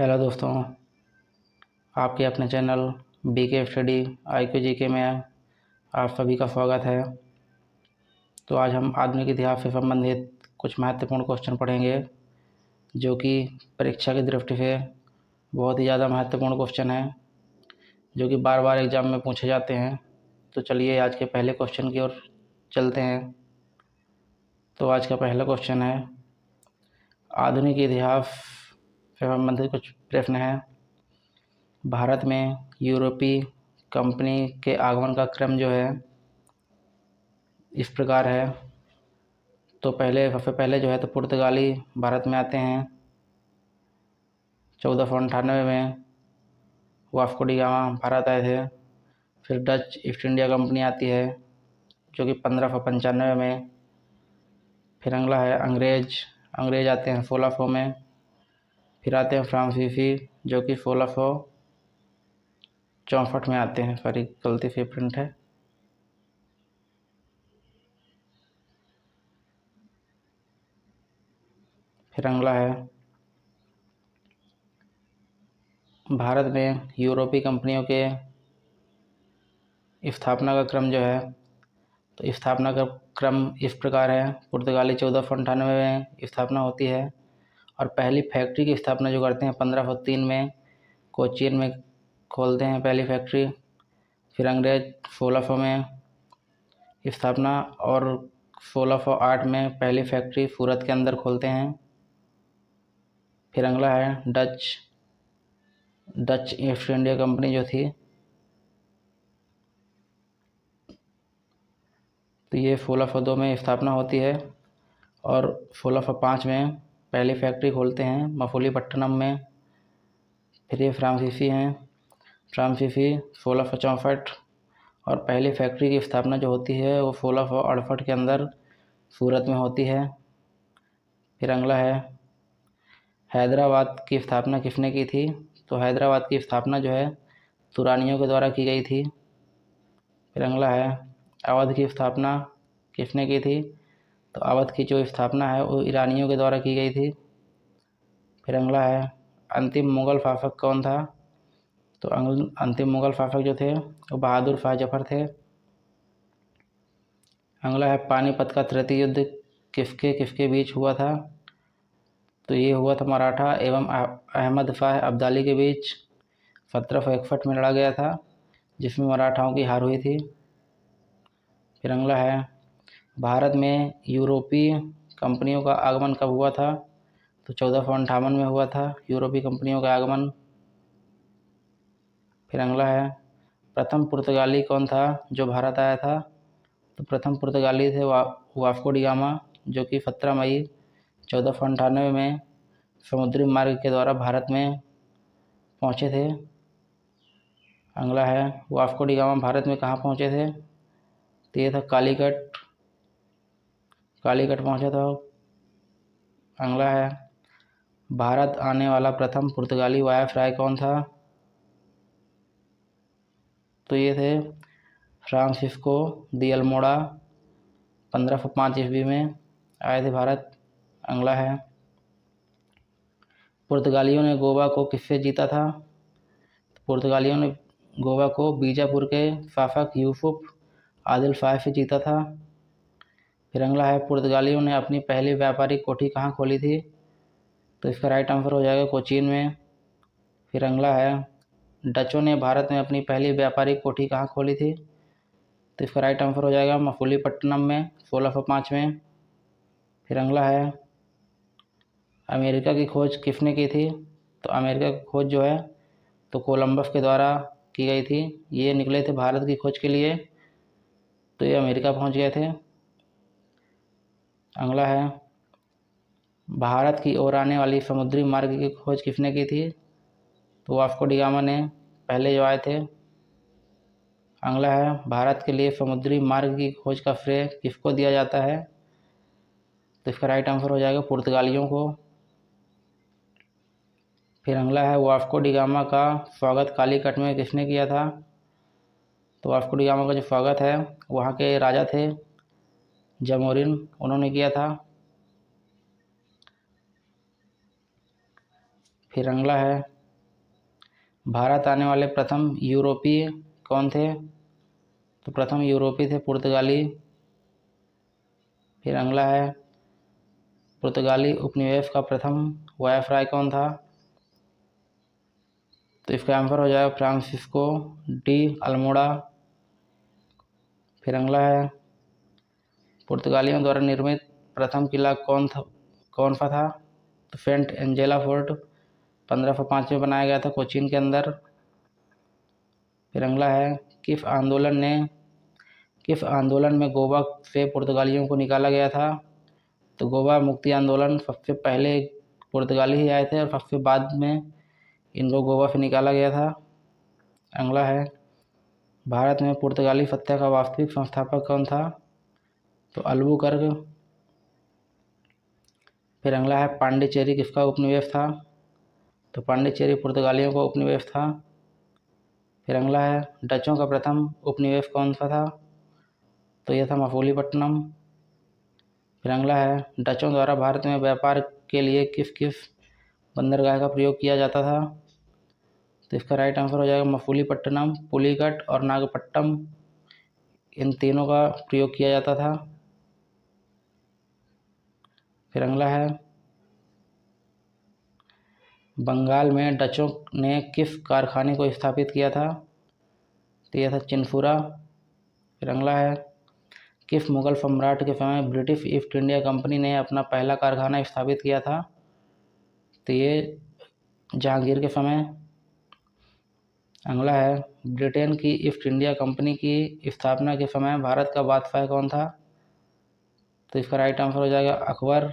Hello दोस्तों, आपके अपने channel BK study IQ GK में आप सभी का स्वागत है। तो आज हम आधुनिक इतिहास से संबंधित कुछ महत्वपूर्ण क्वेश्चन पढ़ेंगे जो कि परीक्षा की दृष्टि से बहुत ही ज़्यादा महत्वपूर्ण क्वेश्चन है, जो कि बार बार एग्ज़ाम में पूछे जाते हैं। तो चलिए आज के पहले क्वेश्चन की ओर चलते हैं। तो आज का पहला क्वेश्चन है, आधुनिक इतिहास से संबंधित कुछ प्रश्न हैं। भारत में यूरोपीय कंपनी के आगमन का क्रम जो है इस प्रकार है। तो सबसे पहले जो है तो पुर्तगाली भारत में आते हैं 1498 में। वास्को डी गामा भारत आए थे। फिर डच ईस्ट इंडिया कंपनी आती है जो कि 1595 में। फिर अगला है अंग्रेज आते हैं 1600 में। फिर आते हैं फ्रांसीसी जो कि 1664 में आते हैं। सॉरी, गलती से प्रिंट है। फिर अगला है, भारत में यूरोपीय कंपनियों के स्थापना का क्रम जो है तो स्थापना का क्रम इस प्रकार है। पुर्तगाली 1498 में स्थापना होती है और पहली फैक्ट्री की स्थापना जो करते हैं 1503 में कोचीन में खोलते हैं पहली फैक्ट्री। फिर अंग्रेज 1600 में स्थापना और 1608 में पहली फैक्ट्री सूरत के अंदर खोलते हैं। फिर अगला है डच ईस्ट इंडिया कंपनी जो थी तो ये 1602 में स्थापना होती है और 1605 में पहली फैक्ट्री खोलते हैं मफुलीपट्टनम में। फिर ये फ्रांसीसी 1664 और पहली फैक्ट्री की स्थापना जो होती है वो 1668 के अंदर सूरत में होती है। फिर अगला है, हैदराबाद की स्थापना किसने की थी? तो हैदराबाद की स्थापना जो है तुरानियों के द्वारा की गई थी। फिर अगला है, अवध की स्थापना किसने की थी? तो अवध की जो स्थापना है वो ईरानियों के द्वारा की गई थी। फिर अगला है, अंतिम मुग़ल शासक कौन था? तो अंतिम मुग़ल शासक जो थे वो बहादुर शाह जफ़र थे। अगला है, पानीपत का तृतीय युद्ध किसके किसके बीच हुआ था? तो ये हुआ था मराठा एवं अहमद शाह अब्दाली के बीच। 1761 में लड़ा गया था जिसमें मराठाओं की हार हुई थी। फिर अगला है, भारत में यूरोपीय कंपनियों का आगमन कब हुआ था? तो 1458 में हुआ था यूरोपीय कंपनियों का आगमन। फिर अगला है, प्रथम पुर्तगाली कौन था जो भारत आया था? तो प्रथम पुर्तगाली थे वास्को डी गामा जो कि 17 मई 1498 में समुद्री मार्ग के द्वारा भारत में पहुँचे थे। अगला है, वास्को डी गामा भारत में कहाँ पहुँचे थे? तो ये था कालीकट पहुँचा था। अगला है, भारत आने वाला प्रथम पुर्तगाली वायसराय कौन था? तो ये थे फ्रांसिस्को दी अल्मोड़ा। 1505 ईस्वी में आए थे भारत। अगला है, पुर्तगालियों ने गोवा को किससे जीता था? पुर्तगालियों ने गोवा को बीजापुर के शासक यूसुफ आदिल शाह से जीता था। फिर अगला है, पुर्तगालियों ने अपनी पहली व्यापारिक कोठी कहाँ खोली थी? तो इसका राइट आंसर हो जाएगा कोचीन में। फिर अगला है, डचों ने भारत में अपनी पहली व्यापारिक कोठी कहाँ खोली थी? तो इसका राइट आंसर हो जाएगा मफुलीपट्टनम में 1605 में। फिर अगला है, अमेरिका की खोज किसने की थी? तो अमेरिका की खोज जो है तो कोलंबस के द्वारा की गई थी। ये निकले थे भारत की खोज के लिए तो ये अमेरिका पहुंच गए थे। अगला है, भारत की ओर आने वाली समुद्री मार्ग की खोज किसने की थी? तो वास्को डी गामा ने पहले जो आए थे। अगला है, भारत के लिए समुद्री मार्ग की खोज का श्रेय किसको दिया जाता है? तो इसका राइट आंसर हो जाएगा पुर्तगालियों को। फिर अगला है, वास्को डी गामा का स्वागत कालीकट में किसने किया था? तो वास्को डी गामा का जो स्वागत है वहाँ के राजा थे जमोरिन, उन्होंने किया था। फिर अगला है, भारत आने वाले प्रथम यूरोपीय कौन थे? तो प्रथम यूरोपीय थे पुर्तगाली। फिर अगला है, पुर्तगाली उपनिवेश का प्रथम वायसराय कौन था? तो इसका आंसर हो जाएगा फ्रांसिस्को डी अल्मोड़ा। फिर अगला है, पुर्तगालियों द्वारा निर्मित प्रथम किला कौन सा था? तो सेंट एंजेला फोर्ट 1505 में बनाया गया था कोचीन के अंदर। फिर अगला है, किस आंदोलन में गोवा से पुर्तगालियों को निकाला गया था? तो गोवा मुक्ति आंदोलन सबसे पहले पुर्तगाली ही आए थे और सबसे बाद में इनको गोवा से निकाला गया था। अगला है, भारत में पुर्तगाली सत्ता का वास्तविक संस्थापक कौन था? तो अल्बुकर्क। फिर अगला है, पांडिचेरी किसका उपनिवेश था? तो पांडिचेरी पुर्तगालियों का उपनिवेश था। फिर अगला है, डचों का प्रथम उपनिवेश कौन सा था? तो यह था मसूलीपट्टनम। फिर अगला है, डचों द्वारा भारत में व्यापार के लिए किस किस बंदरगाह का प्रयोग किया जाता था? तो इसका राइट आंसर हो जाएगा मसूलीपट्टनम, पुलिकट और नागपट्टनम, इन तीनों का प्रयोग किया जाता था। फिर अगला है, बंगाल में डचों ने किस कारखाने को स्थापित किया था? तो यह था चिनफुरा। फिर अगला है, किस मुगल सम्राट के समय ब्रिटिश ईस्ट इंडिया कंपनी ने अपना पहला कारखाना स्थापित किया था? तो ये जहांगीर के समय। अगला है, ब्रिटेन की ईस्ट इंडिया कंपनी की स्थापना के समय भारत का बादशाह कौन था? तो इसका राइट आंसर हो जाएगा अकबर।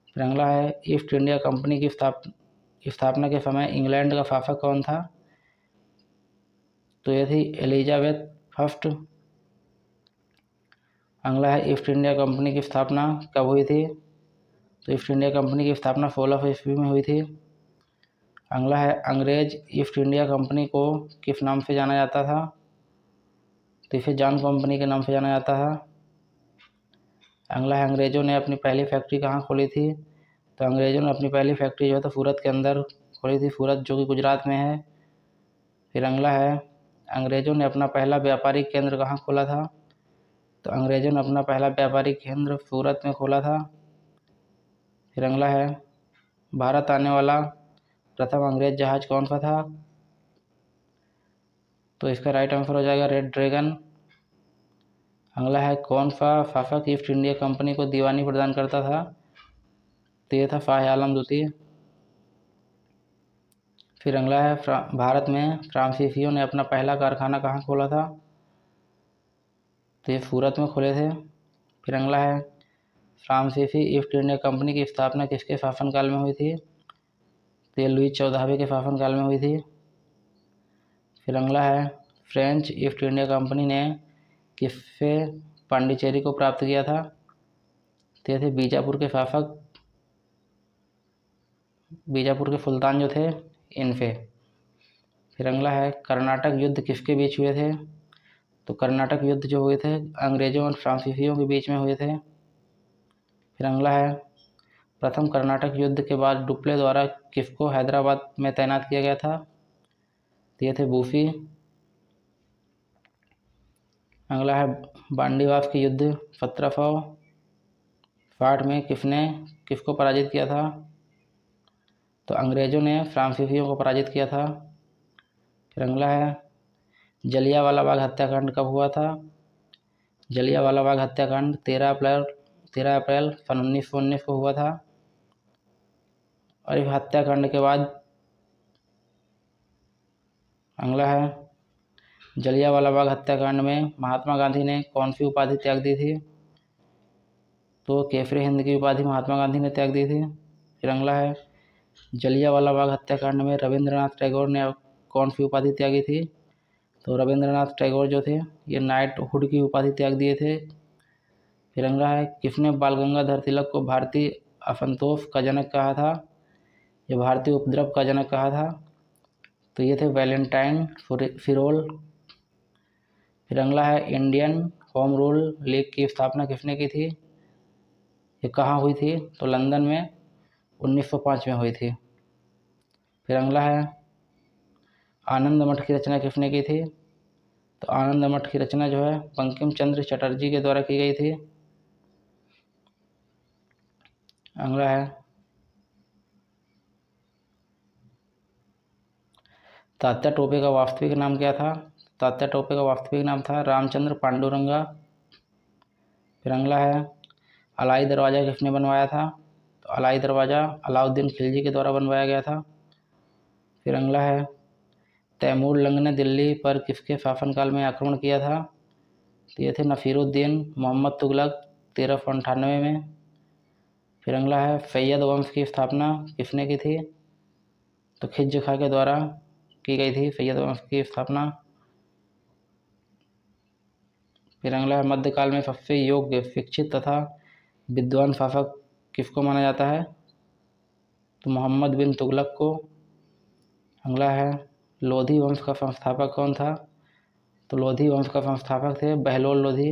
फिर अगला है, ईस्ट इंडिया कंपनी की स्थापना के समय इंग्लैंड का शासक कौन था? तो यह थी एलिजाबेथ फर्स्ट। अगला है, ईस्ट इंडिया कंपनी की स्थापना कब हुई थी? तो ईस्ट इंडिया कंपनी की स्थापना 1600 ईस्वी में हुई थी। अगला है, अंग्रेज ईस्ट इंडिया कंपनी को किस नाम से जाना जाता था? तो इसे जॉन कंपनी के नाम से जाना जाता था। अगला है, अंग्रेज़ों ने अपनी पहली फैक्ट्री कहाँ खोली थी? तो अंग्रेज़ों ने अपनी पहली फैक्ट्री जो है तो सूरत के अंदर खोली थी, सूरत जो कि गुजरात में है। फिर अगला है, अंग्रेज़ों ने अपना पहला व्यापारिक केंद्र कहाँ खोला था? तो अंग्रेज़ों ने अपना पहला व्यापारिक केंद्र सूरत में खोला था। फिर अगला है, भारत आने वाला प्रथम अंग्रेज जहाज कौन सा था? तो इसका राइट आंसर हो जाएगा रेड ड्रैगन। अगला है, कौन सा शासक ईस्ट इंडिया कंपनी को दीवानी प्रदान करता था? तो ये था शाह आलम द्वितीय। फिर अगला है, भारत में फ्रांसीसियों ने अपना पहला कारखाना कहाँ खोला था? तो ये सूरत में खोले थे। फिर अगला है, फ्रांसीसी ईस्ट इंडिया कंपनी की स्थापना किसके शासनकाल में हुई थी? तो ये लुई 14वें के शासनकाल में हुई थी। फिर अगला है, फ्रेंच ईस्ट इंडिया कंपनी ने किससे पांडिचेरी को प्राप्त किया था? तो ये थे बीजापुर के शासक, बीजापुर के सुल्तान जो थे इनसे। फिर अगला है, कर्नाटक युद्ध किसके बीच हुए थे? तो कर्नाटक युद्ध जो हुए थे अंग्रेज़ों और फ्रांसीसियों के बीच में हुए थे। फिर अगला है, प्रथम कर्नाटक युद्ध के बाद डुप्ले द्वारा किसको हैदराबाद में तैनात किया गया था? तो ये थे बूफी। अगला है, बांडीवास के युद्ध 1760 में किसको पराजित किया था? तो अंग्रेज़ों ने फ्रांसीसियों को पराजित किया था। फिर अगला है, जलियांवाला बाग हत्याकांड कब हुआ था? जलियांवाला बाग हत्याकांड 13 अप्रैल सन 1919 को हुआ था। और इस हत्याकांड के बाद अगला है, जलियांवाला बाग हत्याकांड में महात्मा गांधी ने कौन सी उपाधि त्याग दी थी? तो केसरी हिंद की उपाधि महात्मा गांधी ने त्याग दी थी। फिर अगला है, जलियांवाला बाग हत्याकांड में रविंद्रनाथ टैगोर ने कौन सी उपाधि त्यागी थी? तो रविंद्रनाथ टैगोर जो थे ये नाइटहुड की उपाधि त्याग दिए थे। फिर अगला है, किसने बाल गंगाधर तिलक को भारतीय असंतोष का जनक कहा था? ये भारतीय उपद्रव का जनक कहा था। तो ये थे वैलेंटाइन फिरोल। फिर अगला है, इंडियन होम रूल लीग की स्थापना किसने की थी? ये कहाँ हुई थी? तो लंदन में 1905 में हुई थी। फिर अगला है आनंद मठ की रचना किसने की थी? तो आनंद मठ की रचना जो है बंकिम चंद्र चटर्जी के द्वारा की गई थी। अगला है तात्या टोपे का वास्तविक नाम क्या था? तात्या टोपे का वास्तविक नाम था रामचंद्र पांडुरंगा। फिर अगला है अलाई दरवाज़ा किसने बनवाया था? तो अलाई दरवाज़ा अलाउद्दीन खिलजी के द्वारा बनवाया गया था। फिर अगला है तैमूर लंग ने दिल्ली पर किसके शासनकाल में आक्रमण किया था? तो ये थे नसीरुद्दीन मोहम्मद तुगलक 1398 में। फिर अगला है सैयद वंश की स्थापना किसने की थी? तो खिज्र खां के द्वारा की गई थी सैयद वंश की स्थापना। फिर अगला है मध्यकाल में सबसे योग्य शिक्षित तथा विद्वान शासक किसको माना जाता है? तो मोहम्मद बिन तुगलक को। अगला है लोधी वंश का संस्थापक कौन था? तो लोधी वंश का संस्थापक थे बहलोल लोधी।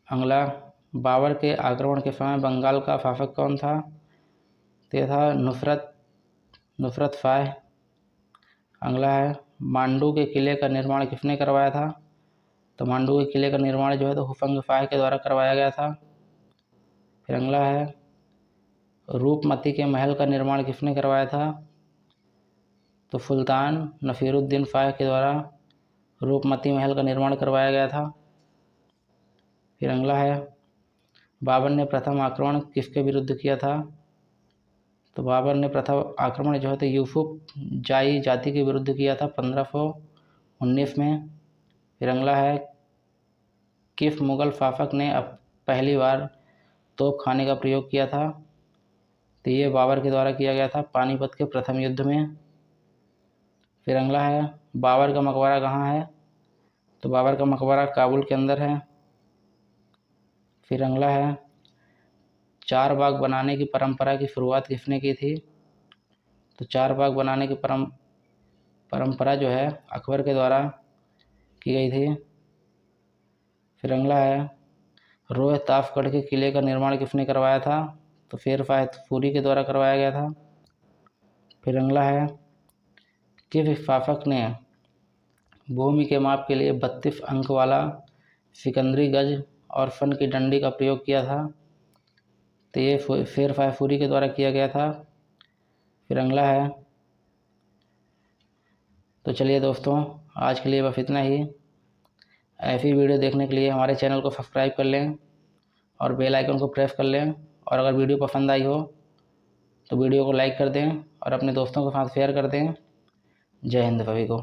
अगला बाबर के आक्रमण के समय बंगाल का शासक कौन था? तो यह था नुसरत शाह। अगला है मांडू के किले का निर्माण किसने करवाया था? तो मांडू के किले का निर्माण जो है तो हुफंग शाह के द्वारा करवाया गया था। फिर अगला है रूपमती के महल का निर्माण किसने करवाया था? तो सुल्तान नसीरुद्दीन शाह के द्वारा रूपमती महल का निर्माण करवाया गया था। फिर अगला है बाबर ने प्रथम आक्रमण किसके विरुद्ध किया था? तो बाबर ने प्रथम आक्रमण जो है तो यूसुफ जाई जाति के विरुद्ध किया था 1519 में। फिर अगला है किस मुगल शासक ने अब पहली बार तोप खाने का प्रयोग किया था? तो ये बाबर के द्वारा किया गया था पानीपत के प्रथम युद्ध में। फिर अगला है बाबर का मकबरा कहाँ है? तो बाबर का मकबरा काबुल के अंदर है। फिर अगला है चार बाग बनाने की परंपरा की शुरुआत किसने की थी? तो चार बाग बनाने की परंपरा जो है अकबर के द्वारा की गई थी। फिर अगला है रोहतासगढ़ के किले का निर्माण किसने करवाया था? तो शेर शाह सूरी के द्वारा करवाया गया था। फिर अगला है किस शासक ने भूमि के माप के लिए 32 अंक वाला सिकंदरी गज और फन की डंडी का प्रयोग किया था? तो ये शेर शाह सूरी के द्वारा किया गया था। फिर अगला है तो चलिए दोस्तों आज के लिए बस इतना ही। ऐसी वीडियो देखने के लिए हमारे चैनल को सब्सक्राइब कर लें और बेल आइकन को प्रेस कर लें। और अगर वीडियो पसंद आई हो तो वीडियो को लाइक कर दें और अपने दोस्तों के साथ शेयर कर दें। जय हिंद सभी को।